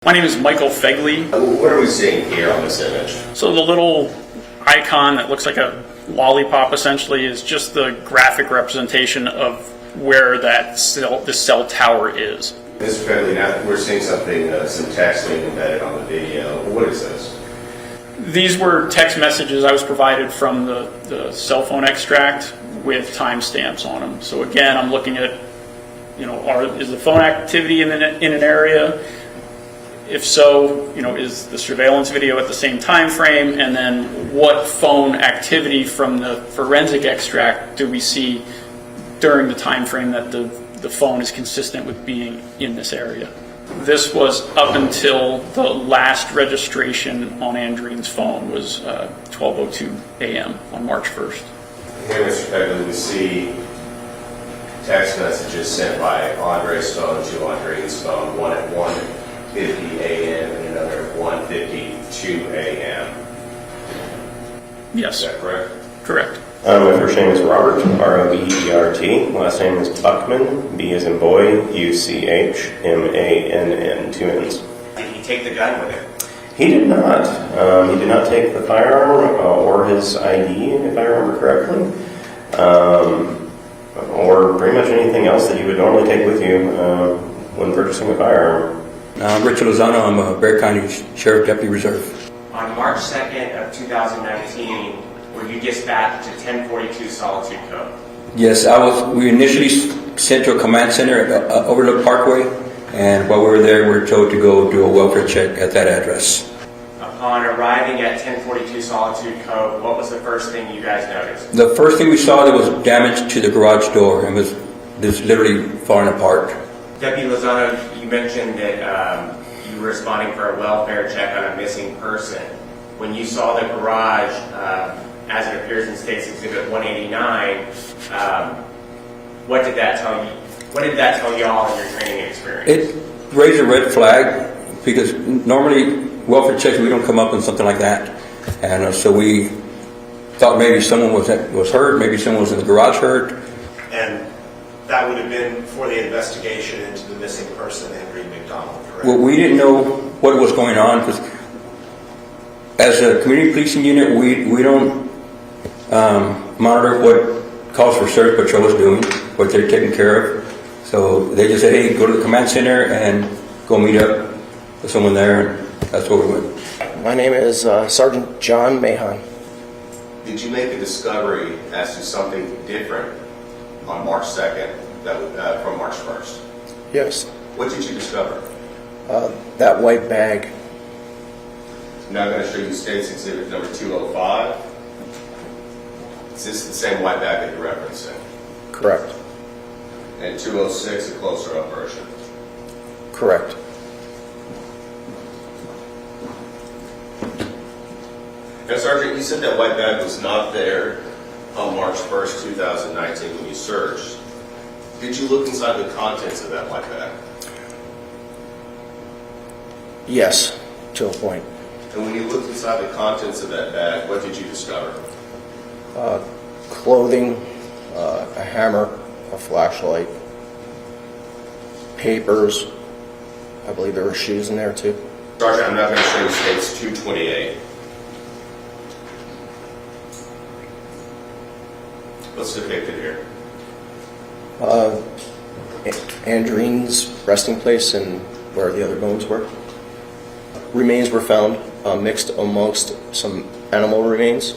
My name is Michael Fegley. What are we seeing here on this image? So the little icon that looks like a lollipop essentially is just the graphic representation of where that the cell tower is. Mr. Fegley, now we're seeing something, some text being embedded on the video. What is this? These were text messages I was provided from the cell phone extract with timestamps on them. So again, I'm looking at, is the phone activity in an area? If so, is the surveillance video at the same time frame? And then what phone activity from the forensic extract do we see during the time frame that the phone is consistent with being in this area? This was up until the last registration on Andrine's phone was 12:02 a.m. on March 1st. Here, Mr. Fegley, we see text messages sent by Andre's phone to Andrine's phone, one at 1:50 a.m. and another at 1:52 a.m. Yes. Is that correct? Correct. My first name is Robert, R-O-B-E-R-T. Last name is Buckman, B as in boy, U-C-H-M-A-N-N, two N's. Did he take the gun with him? He did not. He did not take the firearm or his ID, if I remember correctly, or pretty much anything else that you would normally take with you when purchasing a firearm. Richard Lozano, I'm a Bexar County Sheriff Deputy Reserve. On March 2nd of 2019, were you dispatched to 1042 Solitude Cove? Yes, we initially sent to a command center at Overlook Parkway, and while we were there, we were told to go do a welfare check at that address. Upon arriving at 1042 Solitude Cove, what was the first thing you guys noticed? The first thing we saw there was damage to the garage door, and it was literally falling apart. Deputy Lozano, you mentioned that you were responding for a welfare check on a missing person. When you saw the garage, as it appears in State's Exhibit 189, what did that tell you? What did that tell y'all in your training experience? It raised a red flag because normally welfare checks, we don't come up on something like that, and so we thought maybe someone was hurt, maybe someone was in the garage hurt. And that would have been for the investigation into the missing person, Andre McDonald, correct? Well, we didn't know what was going on because as a community policing unit, we don't monitor what calls for search patrol is doing, what they're taking care of. So they just said, hey, go to the command center and go meet up with someone there, and that's where we went. My name is Sergeant John Mahan. Did you make a discovery as to something different on March 2nd from March 1st? Yes. What did you discover? That white bag. Now I'm going to show you State's Exhibit number 205. Is this the same white bag that you're referencing? Correct. And 206, a closer up version. Correct. Now, Sergeant, you said that white bag was not there on March 1st, 2019 when you searched. Did you look inside the contents of that white bag? Yes, to a point. And when you looked inside the contents of that bag, what did you discover? Clothing, a hammer, a flashlight, papers. I believe there were shoes in there too. Sergeant, I'm now going to show you State's 228. What's depicted here? Andrine's resting place and where the other bones were. Remains were found mixed amongst some animal remains.